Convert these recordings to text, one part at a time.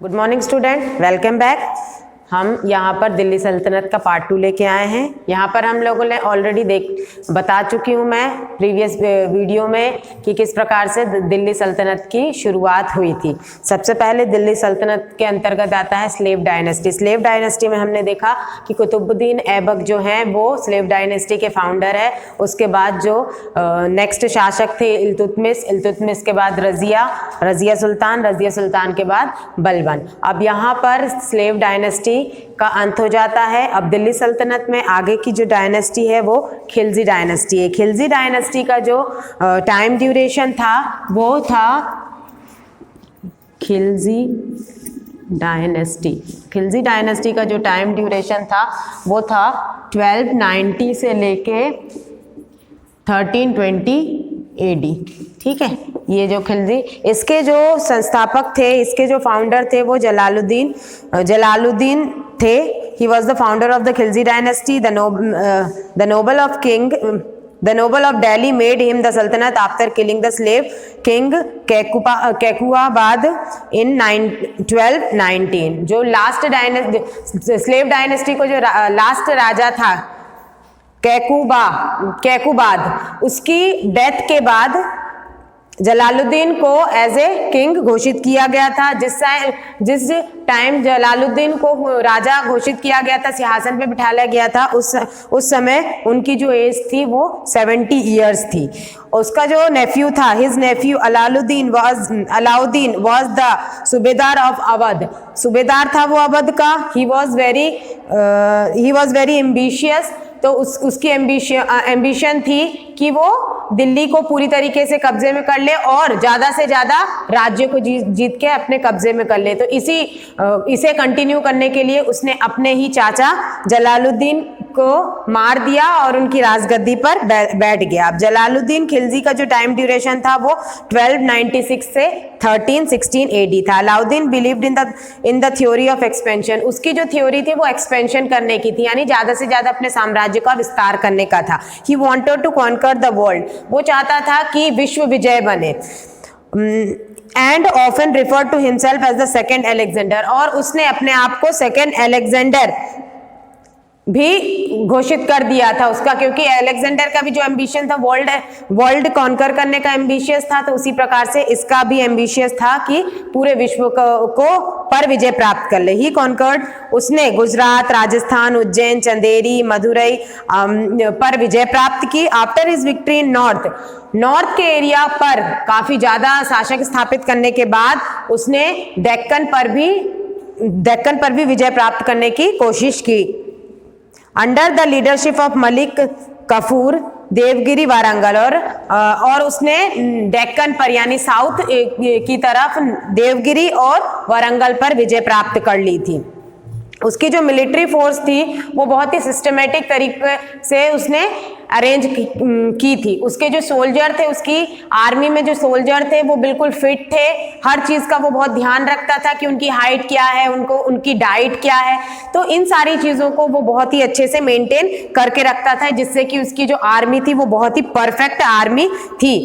Good morning student, welcome back. हम यहाँ पर दिल्ली सल्तनत का पार्ट 2 लेके आए हैं। यहाँ पर हम लोगों ने ऑलरेडी बता चुकी हूँ मैं प्रीवियस वीडियो में कि किस प्रकार से दिल्ली सल्तनत की शुरुआत हुई थी। सबसे पहले दिल्ली सल्तनत के अंतर्गत आता है स्लेव डायनेस्टी। स्लेव डायनेस्टी में हमने देखा कि कुतुबुद्दीन ऐबक जो हैं वो स्लेव डायनेस्टी के फाउंडर है। उसके बाद जो नेक्स्ट शासक थे इल्तुतमिश के बाद रजिया सुल्तान के बाद बलबन। अब यहाँ पर स्लेव डायनेस्टी का अंत हो जाता है। अब दिल्ली सल्तनत में आगे की जो डायनेस्टी है वो खिलजी डायनेस्टी है। खिलजी डायनेस्टी का जो टाइम ड्यूरेशन था वो था खिलजी डायनेस्टी का जो टाइम ड्यूरेशन था वो था 1290 से लेके 1320 AD। ठीक है, ये जो खिलजी, इसके जो संस्थापक थे, इसके जो फाउंडर थे वो जलालुद्दीन थे। He was the founder of the Khilji dynasty. The noble of Delhi made him the sultanate after killing the slave king Kekuabad in 1219। जो लास्ट स्लेव डायनेस्टी को जो लास्ट राजा था कैकुबाद, उसकी डेथ के बाद जलालुद्दीन को एज ए किंग घोषित किया गया था। जिस टाइम जलालुद्दीन को राजा घोषित किया गया था, सिंहासन पे बिठाया गया था, उस समय उनकी जो एज थी वो 70 ईयर्स थी। उसका जो नेफ्यू था, his Neiphiu Alauddin was the सूबेदार ऑफ अवध। सूबेदार था वो अवध का। He was very ambitious. तो उसकी एम्बिशन थी कि वो दिल्ली को पूरी तरीके से कब्जे में कर ले और ज़्यादा से ज़्यादा राज्य को जीत के अपने कब्जे में कर ले। तो इसे कंटिन्यू करने के लिए उसने अपने ही चाचा जलालुद्दीन को मार दिया और उनकी राजगद्दी पर बैठ गया। अब जलालुद्दीन खिलजी का जो टाइम ड्यूरेशन था वो 1296 से 1316 AD था। Alauddin believed in the theory of expansion. उसकी जो थ्योरी थी वो एक्सपेंशन करने की थी, यानी ज़्यादा से ज़्यादा अपने साम्राज्य का विस्तार करने का था। He wanted to conquer the world. वो चाहता था कि विश्व विजय बने। And often refer to himself as the second Alexander. और उसने अपने आप को सेकेंड अलेक्जेंडर भी घोषित कर दिया था उसका, क्योंकि अलेक्जेंडर का भी जो एम्बिशन था वर्ल्ड कॉन्कर करने का एम्बिशियस था, तो उसी प्रकार से इसका भी एम्बिशियस था कि पूरे विश्व को पर विजय प्राप्त कर ले। He conquered. उसने गुजरात, राजस्थान, उज्जैन, चंदेरी, मदुरई पर विजय प्राप्त की। After his victory in north के एरिया पर काफी ज्यादा शासक स्थापित करने के बाद उसने डेक्कन पर भी विजय प्राप्त करने की कोशिश की। Under the leadership of Malik Kafur, Devagiri, Warangal. और उसने डेक्कन पर यानी साउथ की तरफ देवगिरी और वारंगल पर विजय प्राप्त कर ली थी। उसकी जो मिलिट्री फोर्स थी वो बहुत ही सिस्टमेटिक तरीके से उसने अरेंज की थी। उसके जो सोल्जर थे, उसकी आर्मी में जो सोल्जर थे वो बिल्कुल फिट थे। हर चीज़ का वो बहुत ध्यान रखता था कि उनकी हाइट क्या है, उनकी डाइट क्या है। तो इन सारी चीज़ों को वो बहुत ही अच्छे से मेंटेन करके रखता था, जिससे कि उसकी जो आर्मी थी वो बहुत ही परफेक्ट आर्मी थी।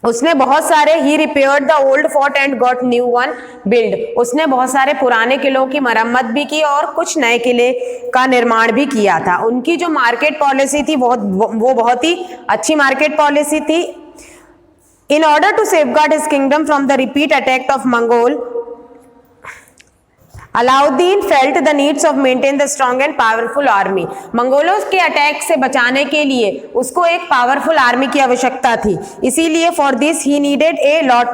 उसने बहुत सारे ही repaired the old fort and got new one build. उसने बहुत सारे पुराने किलों की मरम्मत भी की और कुछ नए किले का निर्माण भी किया था। उनकी जो मार्केट पॉलिसी थी वो बहुत ही अच्छी मार्केट पॉलिसी थी। In order to safeguard his kingdom from the repeat attack of Mongol, Alauddin felt the needs of maintain the strong and powerful army. मंगोलों के अटैक से बचाने के लिए उसको एक पावरफुल आर्मी की आवश्यकता थी। इसीलिए for this he needed a lot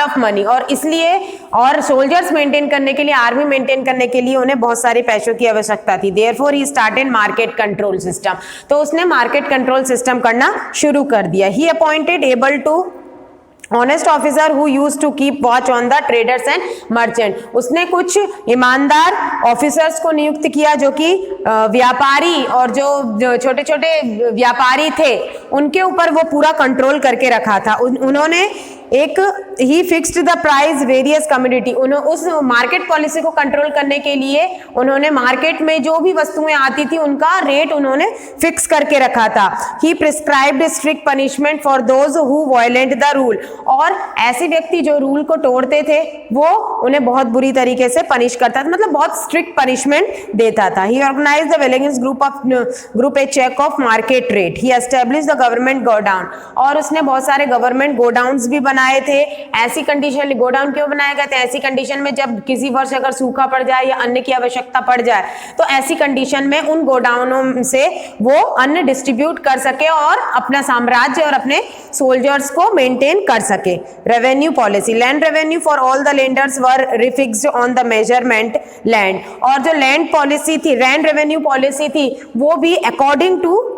of money. और इसलिए और सोल्जर्स मेंटेन करने के लिए, आर्मी मेंटेन करने के लिए उन्हें बहुत सारे पैसों की आवश्यकता थी। Therefore he started market control system. तो उसने मार्केट कंट्रोल सिस्टम करना शुरू कर दिया। He appointed able to honest officer who used to keep watch on the traders and merchant. उसने कुछ ईमानदार ऑफिसर्स को नियुक्त किया जो कि व्यापारी और जो छोटे छोटे व्यापारी थे उनके ऊपर वो पूरा कंट्रोल करके रखा था। उन्होंने एक ही fixed the price various community, उस मार्केट पॉलिसी को कंट्रोल करने के लिए उन्होंने मार्केट में जो भी वस्तुएं आती थी उनका रेट उन्होंने फिक्स करके रखा था। He prescribed strict punishment for those who violate the rule, और ऐसे व्यक्ति जो रूल को तोड़ते थे वो उन्हें बहुत बुरी तरीके से पनिश करता था, मतलब बहुत स्ट्रिक्ट पनिशमेंट देता था। He organized the vigilance group a check of market rate. He established the government godown, और उसने बहुत सारे गवर्नमेंट गोडाउन्स भी बनाए थे। ऐसी कंडीशन, गोडाउन क्यों बनाए गए थे? ऐसी कंडीशन में जब किसी वर्ष अगर सूखा पड़ जाए या अन्न की आवश्यकता पड़ जाए तो ऐसी कंडीशन में उन गोडाउनों से वो अन्न डिस्ट्रीब्यूट कर सके और अपना साम्राज्य और अपने सोल्जर्स को मेंटेन कर सके। Revenue policy, land revenue for all the landers were refixed on the measurement land, और जो लैंड पॉलिसी थी, लैंड रेवेन्यू पॉलिसी थी, वो भी according to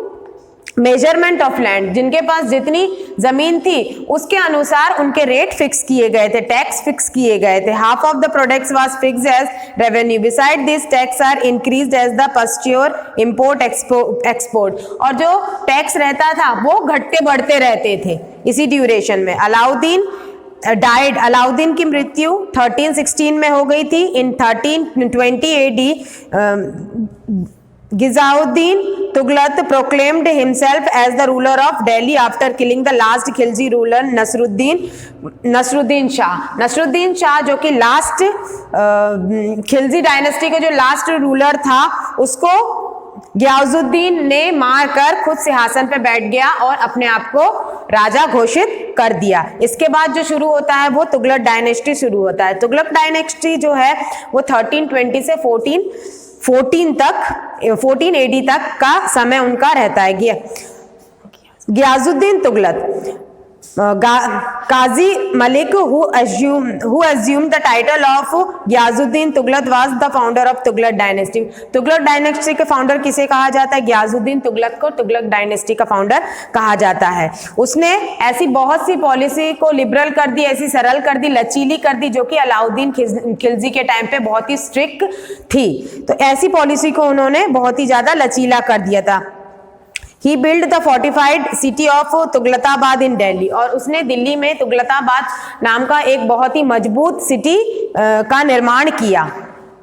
measurement of land, जिनके पास जितनी जमीन थी उसके अनुसार उनके रेट फिक्स किए गए थे, टैक्स फिक्स किए गए थे। Half of the products was fixed as revenue, beside this tax are increased as the pasture import export, और जो टैक्स रहता था वो घटते बढ़ते रहते थे इसी ड्यूरेशन में। अलाउद्दीन डाइड, अलाउद्दीन की मृत्यु 1316 में हो गई थी। इन 1320 AD Ghizauddin Tughlaq proclaimed himself as the ruler of Delhi after killing the last Khilji ruler Nasruddin Shah. Nasruddin Shah जो कि लास्ट खिलजी डायनेस्टी के जो लास्ट रूलर था उसको गियाजुद्दीन ने मारकर खुद सिंहासन पे बैठ गया और अपने आप को राजा घोषित कर दिया। इसके बाद जो शुरू होता है वो तुगलक डायनेस्टी शुरू होता है। तुगलक डायनेस्टी जो है वो 1320 से 14 AD तक का समय उनका रहता है। Ghiyasuddin Tughlaq, Ghazi Malik who assumed the title of Ghiyasuddin Tughlaq was the founder of Tughlaq dynasty. Tughlaq dynasty के फाउंडर किसे कहा जाता है? गियाजुद्दीन तुगलक को तुगलक डायनेस्टी का फाउंडर कहा जाता है। उसने ऐसी बहुत सी पॉलिसी को लिबरल कर दी, ऐसी सरल कर दी, लचीली कर दी, जो कि अलाउद्दीन खिलजी के टाइम पे बहुत ही स्ट्रिक्ट थी। तो ऐसी पॉलिसी को उन्होंने बहुत ही ज्यादा लचीला कर दिया था। He built the fortified city of तुगलताबाद in Delhi, और उसने दिल्ली में तुगलताबाद नाम का एक बहुत ही मजबूत सिटी का निर्माण किया।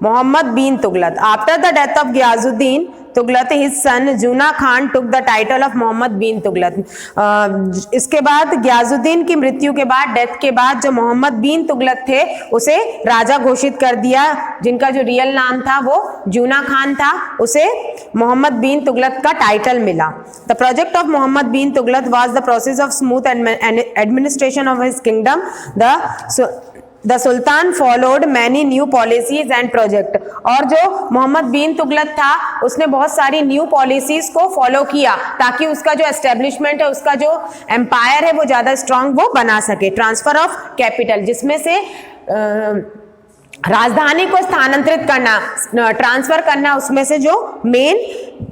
Mohammad bin Tughlaq, after the death of Ghiyasuddin Tughlaq his son Juna Khan took the title of Mohammad bin Tughlaq. इसके बाद गियाजुद्दीन की मृत्यु के बाद, डेथ के बाद, जो मोहम्मद बिन तुगलक थे उसे राजा घोषित कर दिया, जिनका जो रियल नाम था वो जूना खान था, उसे मोहम्मद बिन तुगलक का टाइटल मिला। The project of Mohammad bin Tughlaq was the process of smooth administration of his kingdom. The Sultan followed many new policies and project, और जो मोहम्मद बिन तुगलक था उसने बहुत सारी न्यू पॉलिसीज को फॉलो किया ताकि उसका जो एस्टेब्लिशमेंट है, उसका जो एम्पायर है वो ज्यादा स्ट्रांग वो बना सके। ट्रांसफर ऑफ कैपिटल, जिसमें से राजधानी को स्थानांतरित करना, ट्रांसफर करना, उसमें से जो मेन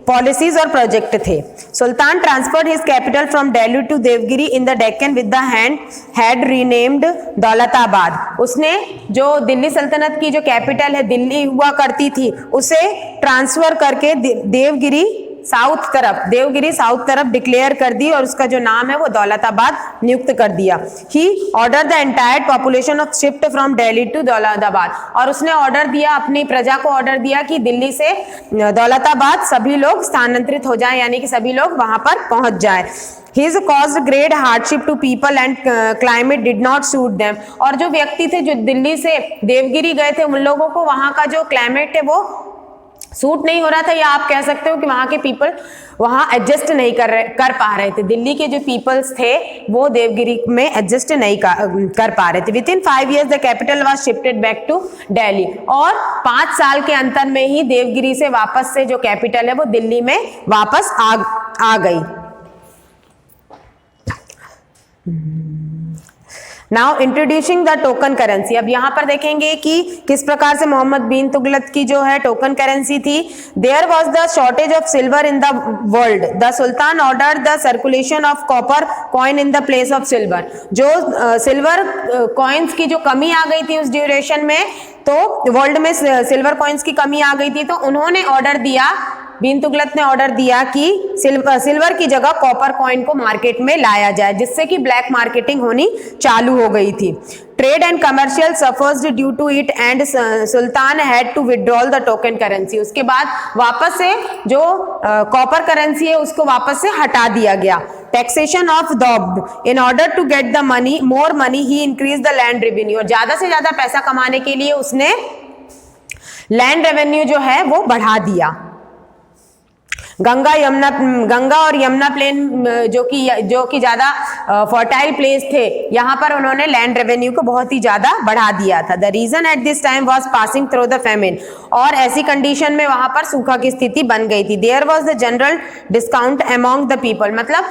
पॉलिसीज और प्रोजेक्ट थे। Sultan transferred his capital from Delhi to Devagiri in the Deccan with the had renamed Daulatabad. उसने जो दिल्ली सल्तनत की जो कैपिटल है, दिल्ली हुआ करती थी, उसे ट्रांसफर करके देवगिरी साउथ तरफ डिक्लेयर कर दी और उसका जो नाम है वो दौलताबाद नियुक्त कर दिया। He order the entire population of shift from Delhi to Daulatabad, और उसने ऑर्डर दिया, अपनी प्रजा को ऑर्डर दिया कि दिल्ली से दौलताबाद सभी लोग स्थानांतरित हो जाएं, यानी कि सभी लोग वहां पर पहुंच जाए। His caused great hardship to people and climate did not suit them, और जो व्यक्ति थे जो दिल्ली से देवगिरी गए थे उन लोगों को वहां का जो क्लाइमेट है वो सूट नहीं हो रहा था, या आप कह सकते हो कि वहां के पीपल वहां एडजस्ट नहीं कर पा रहे थे। दिल्ली के जो पीपल्स थे वो देवगिरी में एडजस्ट नहीं कर पा रहे थे। Within 5 years the capital was shifted back to Delhi, और 5 साल के अंतर में ही देवगिरी से वापस से जो कैपिटल है वो दिल्ली में वापस आ गई। Now introducing the token currency. अब यहाँ पर देखेंगे कि किस प्रकार से मोहम्मद बिन तुगलक की जो है टोकन करेंसी थी। There was the shortage of silver in the world, the sultan order the circulation of copper coin in the place of silver. जो सिल्वर कॉइन्स की जो कमी आ गई थी उस ड्यूरेशन में, तो वर्ल्ड में सिल्वर कॉइन्स की कमी आ गई थी, तो उन्होंने ऑर्डर दिया बीन तुगलक ने ऑर्डर दिया कि सिल्वर की जगह कॉपर कॉइन को मार्केट में लाया जाए, जिससे कि ब्लैक मार्केटिंग होनी चालू हो गई थी। Trade and commercial suffers due to it and sultan had to withdrawal the token currency. उसके बाद वापस से जो कॉपर करेंसी है उसको वापस से हटा दिया गया। Taxation of Doab in order to get the money more money he increase the land revenue. और ज्यादा से ज्यादा पैसा कमाने के लिए उसने लैंड रेवेन्यू जो है वो बढ़ा दिया। गंगा और यमुना प्लेन जो कि ज्यादा फर्टाइल प्लेस थे, यहाँ पर उन्होंने लैंड रेवेन्यू को बहुत ही ज्यादा बढ़ा दिया था। The reason at this time was passing through the famine. और ऐसी कंडीशन में वहां पर सूखा की स्थिति बन गई थी। There was the general discount among the people. मतलब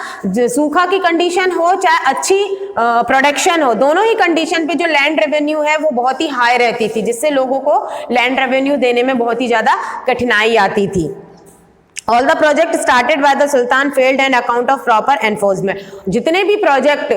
सूखा की कंडीशन हो चाहे अच्छी प्रोडक्शन हो, दोनों ही कंडीशन पे जो लैंड रेवेन्यू है वो बहुत ही हाई रहती थी, जिससे लोगों को लैंड रेवेन्यू देने में बहुत ही ज्यादा कठिनाई आती थी। All the project started by the Sultan failed on account of proper enforcement। जितने भी प्रोजेक्ट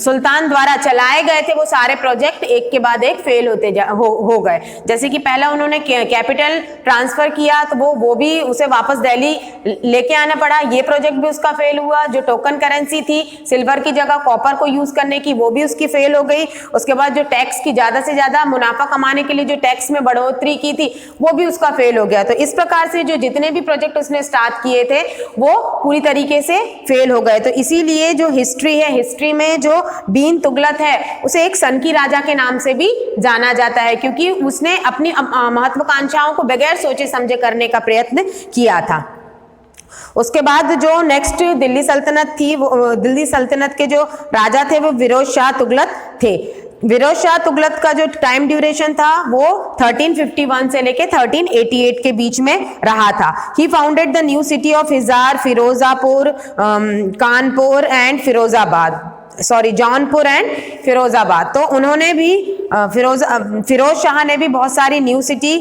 सुल्तान द्वारा चलाए गए थे वो सारे प्रोजेक्ट एक के बाद एक फेल होते हो गए। जैसे कि पहला उन्होंने कैपिटल ट्रांसफर किया तो वो भी उसे वापस दिल्ली लेके आना पड़ा, ये प्रोजेक्ट भी उसका फेल हुआ। जो टोकन करेंसी थी सिल्वर की जगह कॉपर को यूज करने की, वो भी उसकी फेल हो गई। उसके बाद जो टैक्स की ज्यादा से ज्यादा मुनाफा कमाने के लिए जो टैक्स में बढ़ोतरी की थी वो भी उसका फेल हो गया। तो इस प्रकार से जो जितने भी प्रोजेक्ट उसने स्टार्ट किए थे वो पूरी तरीके से फेल हो गए। तो इसीलिए जो हिस्ट्री है, हिस्ट्री में जो बीन तुगलक है उसे एक सन की राजा के नाम से भी जाना जाता है, क्योंकि उसने अपनी महत्वाकांक्षाओं को बगैर सोचे समझे करने का प्रयत्न किया था। उसके बाद जो नेक्स्ट दिल्ली सल्तनत थी, दिल्ली सल्तनत के जो राजा थे वो फिरोज शाह तुगलक थे। फिरोज शाह तुगलक का जो टाइम ड्यूरेशन था वो 1351 से लेके 1388 के बीच में रहा था। He founded the new city of Hisar, Firozpur, Kanpur and Jaunpur and Firozabad. तो उन्होंने भी फिरोज शाह ने भी बहुत सारी न्यू सिटी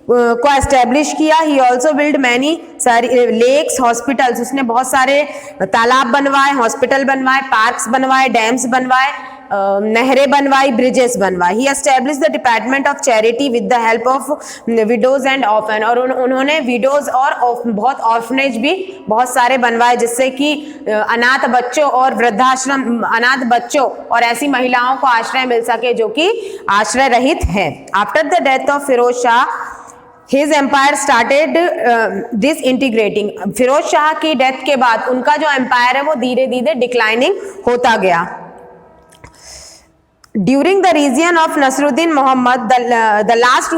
को एस्टेब्लिश किया। He also build many lakes, hospitals. उसने बहुत सारे तालाब बनवाए, हॉस्पिटल बनवाए, पार्क्स बनवाए, डैम्स बनवाए, नहरें बनवाई, ब्रिजेस बनवाए। He establish the department of charity with the help of widows and orphan. और उन्होंने विडोज और बहुत ऑर्फनेज भी बहुत सारे बनवाए, जिससे कि अनाथ बच्चों और वृद्धाश्रम, अनाथ बच्चों और ऐसी महिलाओं को आश्रय मिल सके जो कि आश्रय रहित हैं। After the death of Firoz Shah His empire started disintegrating। Firoz Shah की डेथ के बाद उनका जो एम्पायर है वो धीरे धीरे डिक्लाइनिंग होता गया। During the reign of Nasruddin Muhammad, the last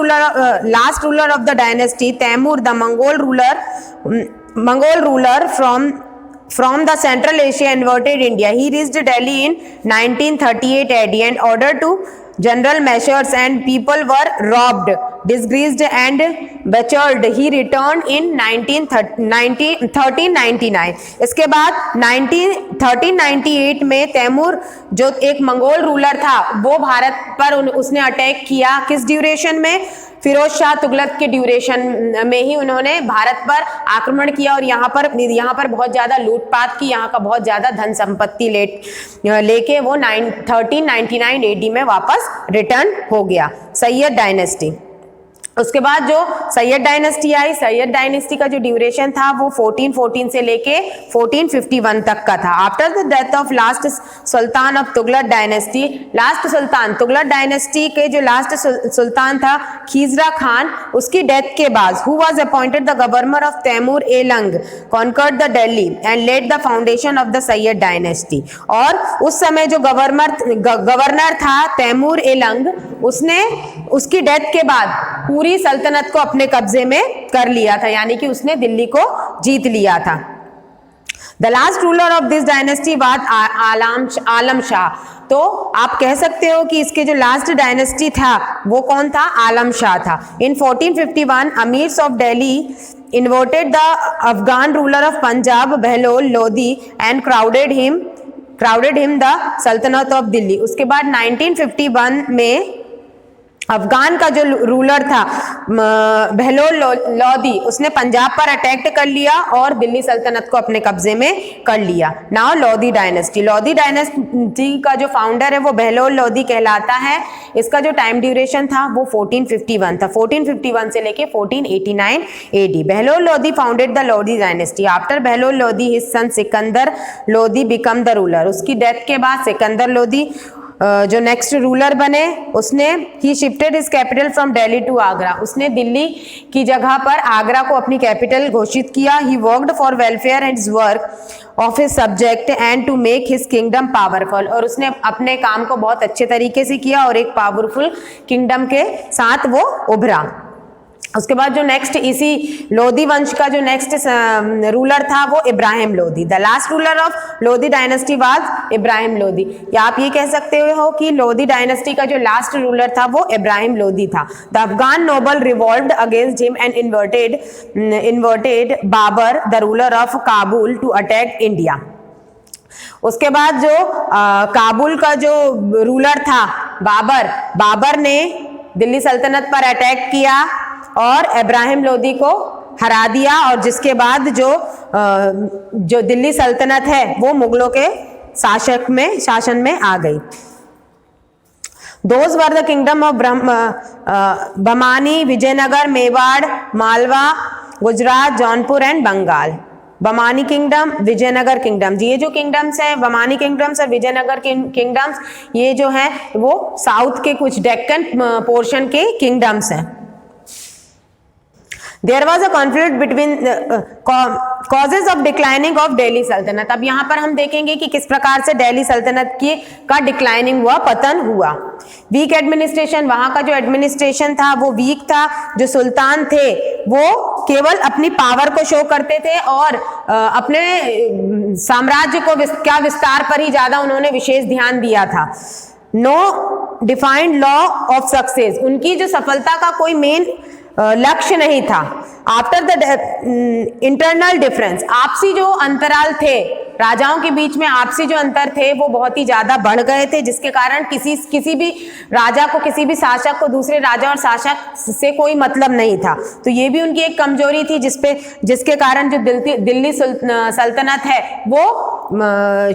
ruler of the dynasty, Taimur, the Mongol ruler from the Central Asia invaded India. He reached Delhi in 1938 AD and ordered to general measures, and people were robbed, disgraced and butchered. He returned in 1399। इसके बाद 1398 में तैमूर जो एक Mongol ruler था वो भारत पर उसने attack किया। किस ड्यूरेशन में? फिरोज शाह तुगलक के ड्यूरेशन में ही उन्होंने भारत पर आक्रमण किया और यहाँ पर बहुत ज्यादा लूटपाट की, यहाँ का बहुत ज्यादा धन संपत्ति लेके वो 1399 AD में वापस रिटर्न हो गया। सैयद डायनेस्टी। उसके बाद जो सैयद डायनेस्टी आई, सैयद डायनेस्टी का जो ड्यूरेशन था वो 1414 से लेके 1451 तक का था। After the death of last Sultan of Tughlaq dynasty, last Sultan Tughlaq dynasty के जो लास्ट सुल्तान था खीजरा खान, उसकी डेथ के बाद who was appointed the governor of Timur e Lang conquered the Delhi and led the foundation of the Sayyid dynasty. और उस समय जो गवर्नर था तैमूर ए लंग, उसने उसकी डेथ के बाद पूरी सल्तनत को अपने कब्जे में कर लिया था, यानी कि उसने दिल्ली को जीत लिया था। The last ruler of this dynasty was Alam Shah. तो आप कह सकते हो कि इसके जो लास्ट डायनेस्टी था वो कौन था? आलम शाह था। In 1451 amirs of Delhi inverted the Afghan ruler of Punjab Bahlol Lodhi and crowded him the sultanate of Delhi. उसके बाद 1951 में अफगान का जो रूलर था बहलोल लोदी, उसने पंजाब पर अटैक कर लिया और दिल्ली सल्तनत को अपने कब्जे में कर लिया। Now Lodi dynasty, Lodi dynasty का जो फाउंडर है वो बहलोल लोदी कहलाता है। इसका जो टाइम ड्यूरेशन था वो 1451 था, 1451 से लेके 1489 AD। Bahlol Lodi founded the Lodi dynasty. After Bahlol Lodi his son Sikandar Lodi become the ruler. उसकी डेथ के बाद सिकंदर लोदी जो नेक्स्ट रूलर बने, उसने he shifted his capital from Delhi to Agra. उसने दिल्ली की जगह पर आगरा को अपनी कैपिटल घोषित किया। He worked for welfare and work of his subject and to make his kingdom powerful. और उसने अपने काम को बहुत अच्छे तरीके से किया और एक पावरफुल किंगडम के साथ वो उभरा। उसके बाद जो नेक्स्ट इसी लोदी वंश का जो नेक्स्ट रूलर था वो Ibrahim Lodi. The last ruler of Lodi dynasty was Ibrahim Lodi. या आप ये कह सकते हो कि लोदी डायनेस्टी का जो लास्ट रूलर था वो इब्राहिम लोदी था। The Afghan noble revolved against him and inverted Babur the ruler of Kabul to attack India. उसके बाद जो काबुल का जो रूलर था बाबर ने दिल्ली सल्तनत पर अटैक किया और इब्राहिम लोदी को हरा दिया, और जिसके बाद जो दिल्ली सल्तनत है वो मुगलों के शासन में आ गई। Those were the kingdom of Bahmani, Vijayanagar, Mewar, Malwa, Gujarat, Jaunpur and Bengal. Bahmani kingdom, Vijayanagar kingdom, ये जो किंगडम्स हैं बमानी किंगडम्स और विजयनगर किंगडम्स, ये जो है वो साउथ के कुछ डेक्कन पोर्शन के किंगडम्स हैं। There was a conflict between causes of declining of Delhi सल्तनत। अब यहाँ पर हम देखेंगे कि किस प्रकार से दिल्ली सल्तनत का डिक्लाइनिंग हुआ, पतन हुआ। वीक एडमिनिस्ट्रेशन, वहां का जो एडमिनिस्ट्रेशन था वो वीक था। जो सुल्तान थे वो केवल अपनी पावर को शो करते थे और अपने साम्राज्य को क्या विस्तार पर ही ज्यादा उन्होंने विशेष ध्यान दिया था। No defined law of success, उनकी जो सफलता का कोई मेन लक्ष्य नहीं था। आफ्टर द इंटरनल डिफरेंस, आपसी जो अंतराल थे राजाओं के बीच में, आपसी जो अंतर थे वो बहुत ही ज्यादा बढ़ गए थे, जिसके कारण किसी भी राजा को, किसी भी शासक को दूसरे राजा और शासक से कोई मतलब नहीं था। तो ये भी उनकी एक कमजोरी थी जिसके कारण जो दिल्ली सल्तनत है वो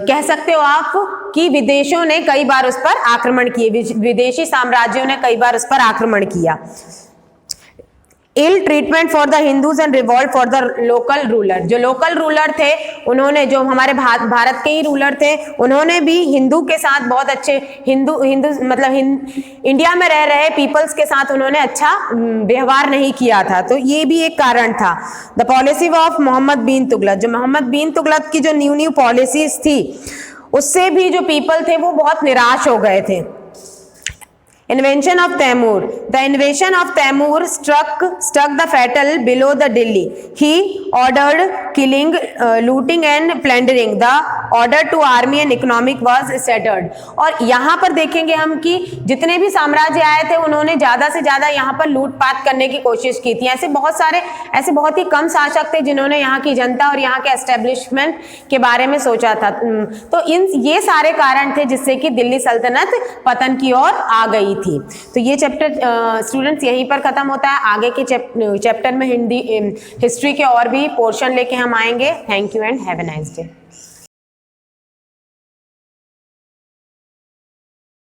कह सकते हो आप कि विदेशों ने कई बार उस पर आक्रमण किए, विदेशी साम्राज्यों ने कई बार उस पर आक्रमण किया। Ill treatment for the Hindus and revolt for the local ruler, जो लोकल रूलर थे उन्होंने, जो हमारे भारत के ही रूलर थे, उन्होंने भी हिंदू के साथ बहुत अच्छे हिंदू मतलब इंडिया में रह रहे पीपल्स के साथ उन्होंने अच्छा व्यवहार नहीं किया था। तो ये भी एक कारण था। The policy of Mohammad bin Tughlaq, जो मोहम्मद बिन तुगलक की जो न्यू पॉलिसीज थी उससे भी जो पीपल थे वो बहुत निराश हो गए थे। Invasion of Taimur, the invasion of Taimur struck the fatal below the Delhi. He ordered killing, looting and plundering. The order to army and economic was shattered. और यहाँ पर देखेंगे हम कि जितने भी साम्राज्य आए थे उन्होंने ज्यादा से ज्यादा यहाँ पर लूटपाट करने की कोशिश की थी। ऐसे बहुत ही कम शासक थे जिन्होंने यहाँ की जनता और यहाँ के एस्टेब्लिशमेंट के बारे में सोचा था। तो ये सारे कारण थे जिससे कि दिल्ली सल्तनत पतन की ओर आ गई थी। तो ये चैप्टर स्टूडेंट्स यहीं पर खत्म होता है। आगे के चैप्टर में हिस्ट्री के और भी पोर्शन लेके हम आएंगे। Thank you and have a nice day.